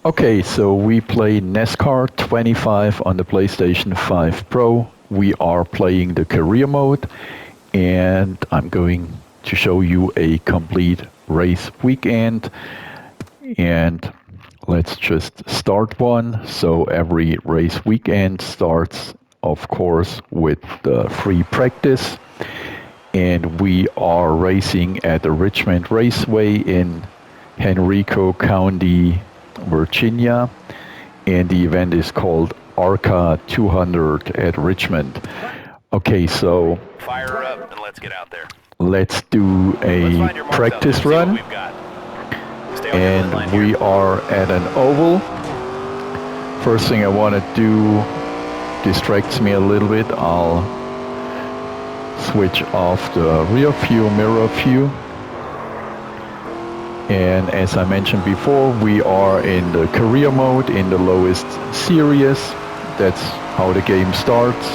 Okay, so we play NASCAR 25 on the PlayStation 5 Pro. We are playing the career mode, and I'm going to show you a complete race weekend. And let's just start one. So every race weekend starts, of course, with the free practice. And we are racing at the Richmond Raceway in Henrico County, Virginia, and the event is called ARCA 200 at Richmond. Okay, so fire her up and let's get out there. Let's do a practice run, and we are at an oval. First thing I want to do distracts me a little bit. I'll switch off the rear view mirror view. And as I mentioned before, we are in the career mode in the lowest series. That's how the game starts.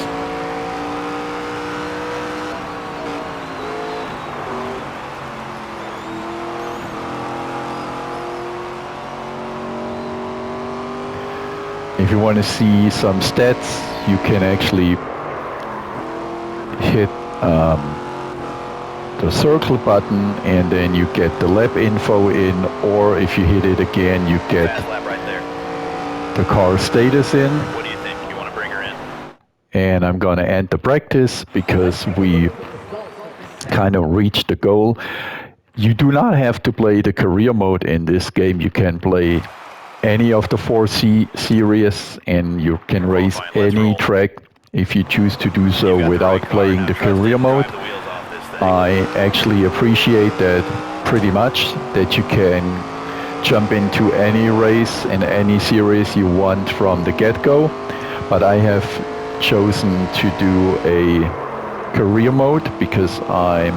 If you want to see some stats, you can actually hit the circle button and then you get the lap info in, or if you hit it again you get the car status in. What do you think? You want to bring her in? And I'm going to end the practice because we kind of reached the goal. You do not have to play the career mode in this game. You can play any of the 4C series and you can race any track if you choose to do so without playing the career mode. I actually appreciate that pretty much, that you can jump into any race in any series you want from the get-go, but I have chosen to do a career mode because I'm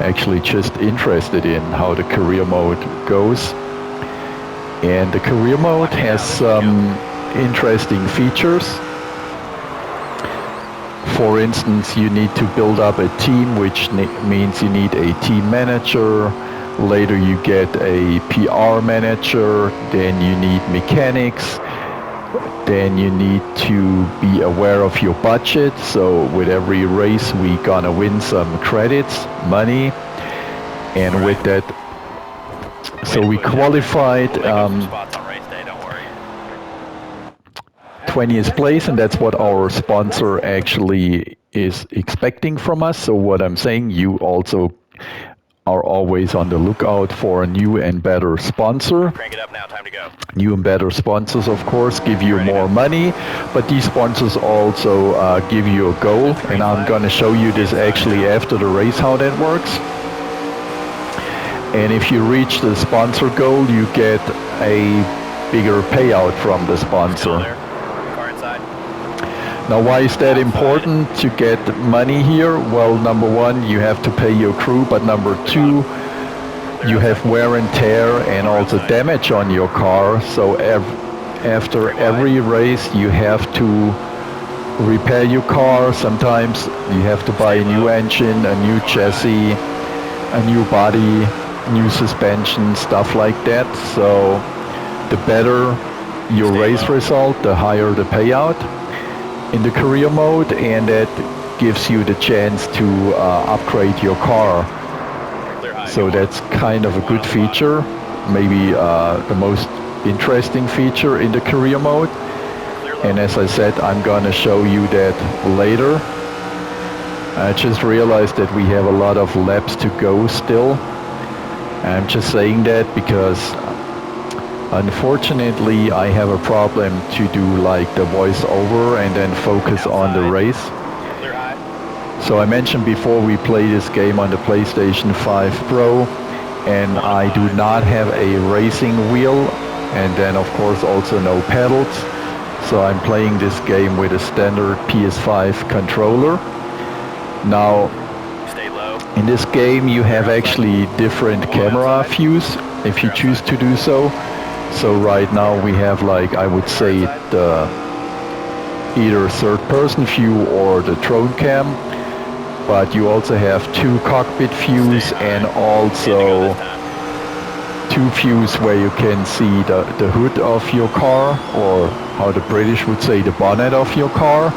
actually just interested in how the career mode goes. And the career mode has some interesting features. For instance, you need to build up a team, which means you need a team manager. Later you get a PR manager, then you need mechanics, then you need to be aware of your budget. So with every race we're gonna win some credits, money, and with that, so we qualified 20th place, and that's what our sponsor actually is expecting from us. So what I'm saying, you also are always on the lookout for a new and better sponsor. Crank it up now, time to go. New and better sponsors, of course, give you more money, but these sponsors also give you a goal, and I'm going to show you this actually after the race, how that works. And if you reach the sponsor goal, you get a bigger payout from the sponsor. Now, why is that important to get money here? Well, number one, you have to pay your crew, but number two, you have wear and tear and also damage on your car. So after every race, you have to repair your car. Sometimes you have to buy a new engine, a new chassis, a new body, new suspension, stuff like that. So the better your race result, the higher the payout in the career mode, and that gives you the chance to upgrade your car. So that's kind of a good feature, maybe the most interesting feature in the career mode. And as I said, I'm gonna show you that later. I just realized that we have a lot of laps to go still. I'm just saying that because unfortunately I have a problem to do like the voiceover and then focus on the race. So I mentioned before, we play this game on the PlayStation 5 Pro, and I do not have a racing wheel, and then of course also no pedals. So I'm playing this game with a standard PS5 controller. Now, in this game you have actually different camera views if you choose to do so. So right now we have, like, I would say the either third person view or the drone cam, but you also have two cockpit views and also two views where you can see the hood of your car, or how the British would say, the bonnet of your car.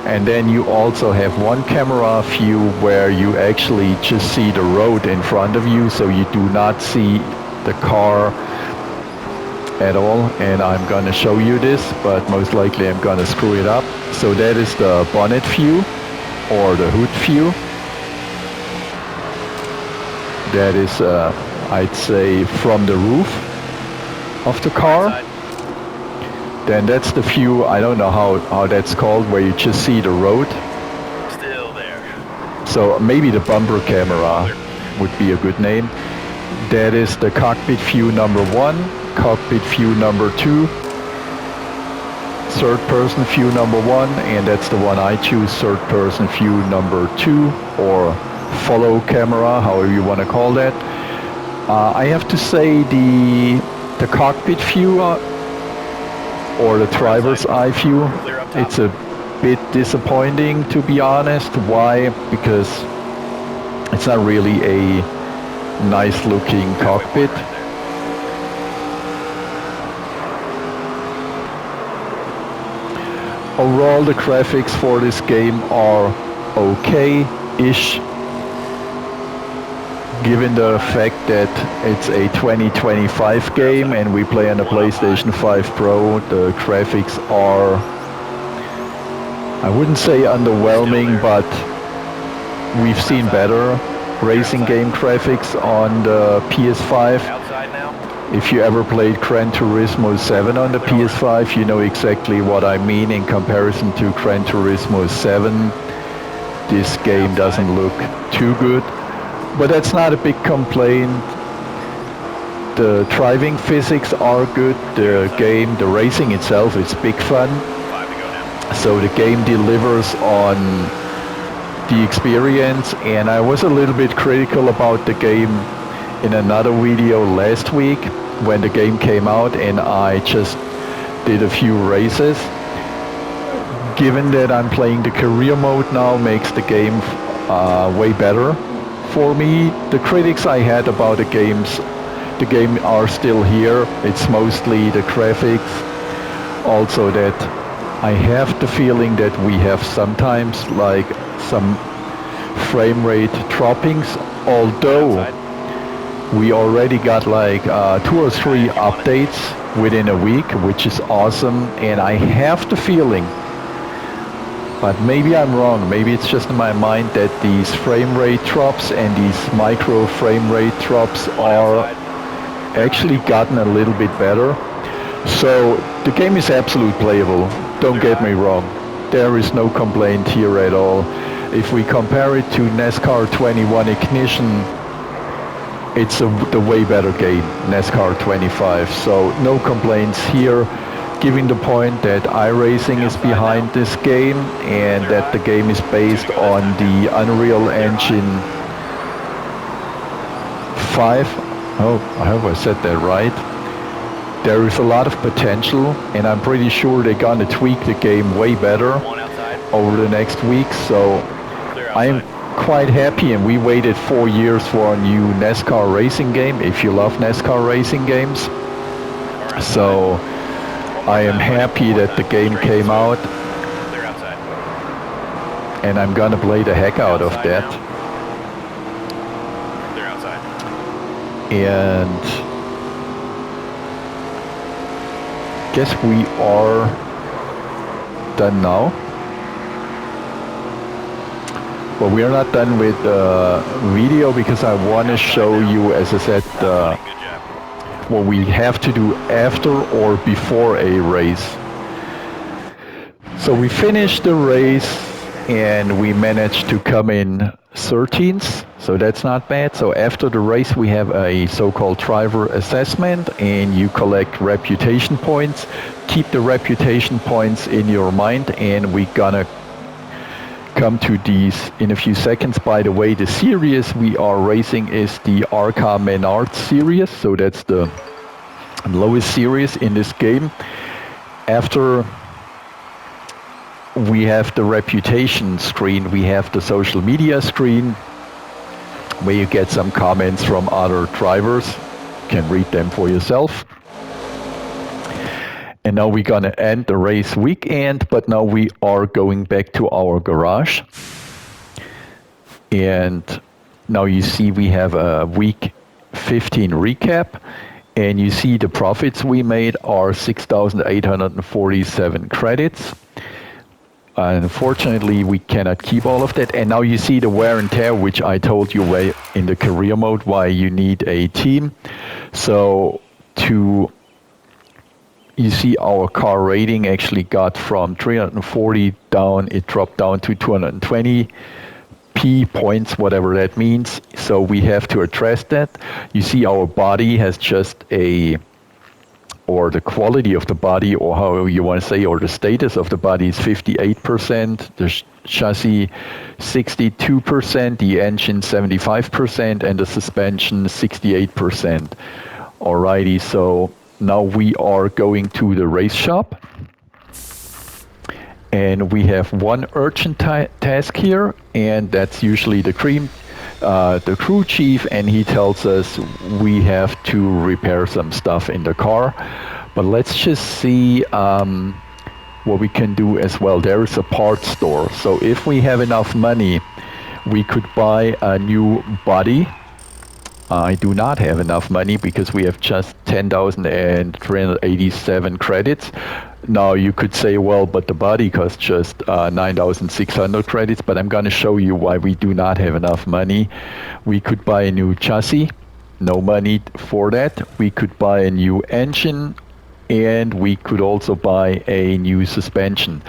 And then you also have one camera view where you actually just see the road in front of you, so you do not see the car at all. And I'm gonna show you this, but most likely I'm gonna screw it up. So that is the bonnet view, or the hood view. That is, I'd say, from the roof of the car. Then that's the view, I don't know how that's called, where you just see the road. Still there. So maybe the bumper camera would be a good name. That is the cockpit view number 1, cockpit view number 2, third person view number 1, and that's the one I choose, third person view number 2, or follow camera, however you want to call that. I have to say the cockpit view, or the driver's eye view, it's a bit disappointing, to be honest. Why? Because it's not really a nice looking cockpit. Overall, the graphics for this game are okay-ish, given the fact that it's a 2025 game and we play on the PlayStation 5 Pro. The graphics are, I wouldn't say underwhelming, but we've seen better racing game graphics on the PS5. If you ever played Gran Turismo 7 on the PS5, you know exactly what I mean. In comparison to Gran Turismo 7, this game doesn't look too good. But that's not a big complaint. The driving physics are good. The game, the racing itself is big fun. So the game delivers on the experience. And I was a little bit critical about the game in another video last week when the game came out, and I just did a few races. Given that I'm playing the career mode now, makes the game way better. For me, the critics I had about the game are still here. It's mostly the graphics. Also that I have the feeling that we have sometimes like some frame rate droppings, although we already got like 2 or 3 updates within a week, which is awesome. And I have the feeling, but maybe I'm wrong, maybe it's just in my mind, that these frame rate drops and these micro frame rate drops are actually gotten a little bit better. So the game is absolutely playable, don't get me wrong. There is no complaint here at all. If we compare it to NASCAR 21 Ignition, it's the way better game, NASCAR 25. So no complaints here. Giving the point that iRacing is behind this game and that the game is based on the Unreal Engine 5. Oh, I hope I said that right. There is a lot of potential, and I'm pretty sure they're gonna tweak the game way better over the next week. So I am quite happy, and we waited 4 years for a new NASCAR racing game, if you love NASCAR racing games. So I am happy that the game came out, and I'm gonna play the heck out of that. And guess we are done now. But we are not done with the video, because I want to show you, as I said, what we have to do after or before a race. So we finished the race and we managed to come in 13th, so that's not bad. So after the race we have a so-called driver assessment, and you collect reputation points. Keep the reputation points in your mind, and we're gonna come to these in a few seconds. By the way, the series we are racing is the ARCA Menards Series, so that's the lowest series in this game. After we have the reputation screen, we have the social media screen, where you get some comments from other drivers, can read them for yourself. And now we're going to end the race weekend, but now we are going back to our garage. And now you see we have a week 15 recap, and you see the profits we made are 6,847 credits. Unfortunately, we cannot keep all of that. And now you see the wear and tear, which I told you in the career mode why you need a team. So you see our car rating actually got from 340 down, it dropped down to 220 P points, whatever that means. So we have to address that. You see our body has just or the quality of the body, or however you want to say, or the status of the body is 58%, the chassis 62%, the engine 75%, and the suspension 68%. Alrighty, so now we are going to the race shop, and we have one urgent task here, and that's usually the crew chief, and he tells us we have to repair some stuff in the car. But let's just see what we can do as well. There is a parts store, so if we have enough money, we could buy a new body. I do not have enough money because we have just 10,387 credits. Now you could say, well, but the body costs just 9,600 credits, but I'm going to show you why we do not have enough money. We could buy a new chassis, no money for that. We could buy a new engine, and we could also buy a new suspension.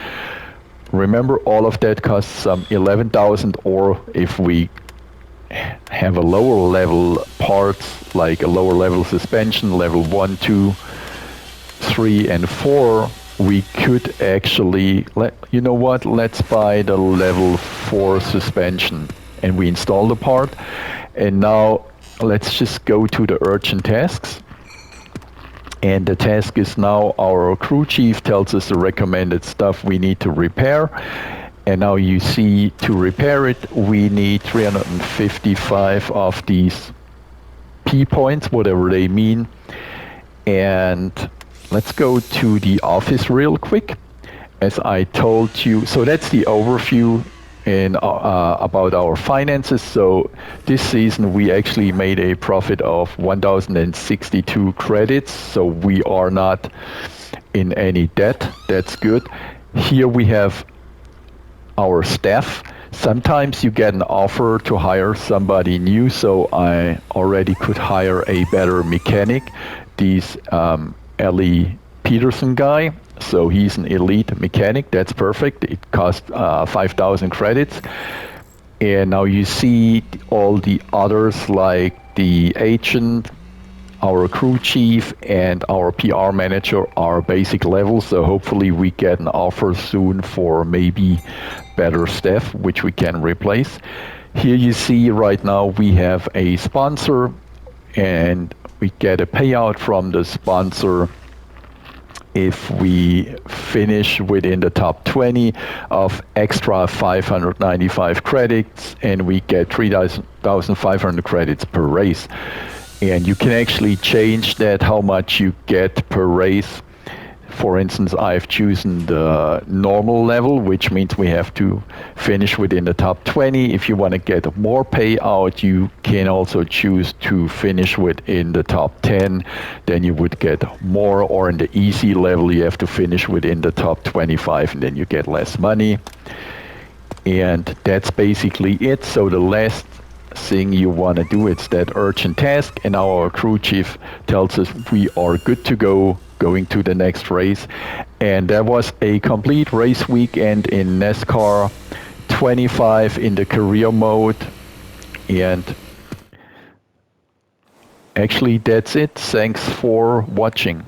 Remember, all of that costs some 11,000, or if we have a lower level parts, like a lower level suspension, level 1, 2, 3, and 4, we could actually, you know what, let's buy the level 4 suspension, and we install the part. And now let's just go to the urgent tasks. And the task is now our crew chief tells us the recommended stuff we need to repair. And now you see, to repair it, we need 355 of these P points, whatever they mean. And let's go to the office real quick. As I told you, so that's the overview about our finances. So this season we actually made a profit of 1,062 credits. So we are not in any debt. That's good. Here we have our staff. Sometimes you get an offer to hire somebody new, so I already could hire a better mechanic. This Ellie Peterson guy, so he's an elite mechanic. That's perfect. It costs 5,000 credits. And now you see all the others, like the agent, our crew chief, and our PR manager are basic levels, so hopefully we get an offer soon for maybe better staff, which we can replace. Here you see right now we have a sponsor, and we get a payout from the sponsor if we finish within the top 20 of extra 595 credits, and we get 3,500 credits per race. And you can actually change that, how much you get per race. For instance, I've chosen the normal level, which means we have to finish within the top 20. If you want to get more payout, you can also choose to finish within the top 10. Then you would get more, or in the easy level, you have to finish within the top 25, and then you get less money. And that's basically it. So the last thing you want to do, it's that urgent task, and our crew chief tells us we are good to go, going to the next race. And that was a complete race weekend in NASCAR 25 in the career mode. And actually that's it. Thanks for watching.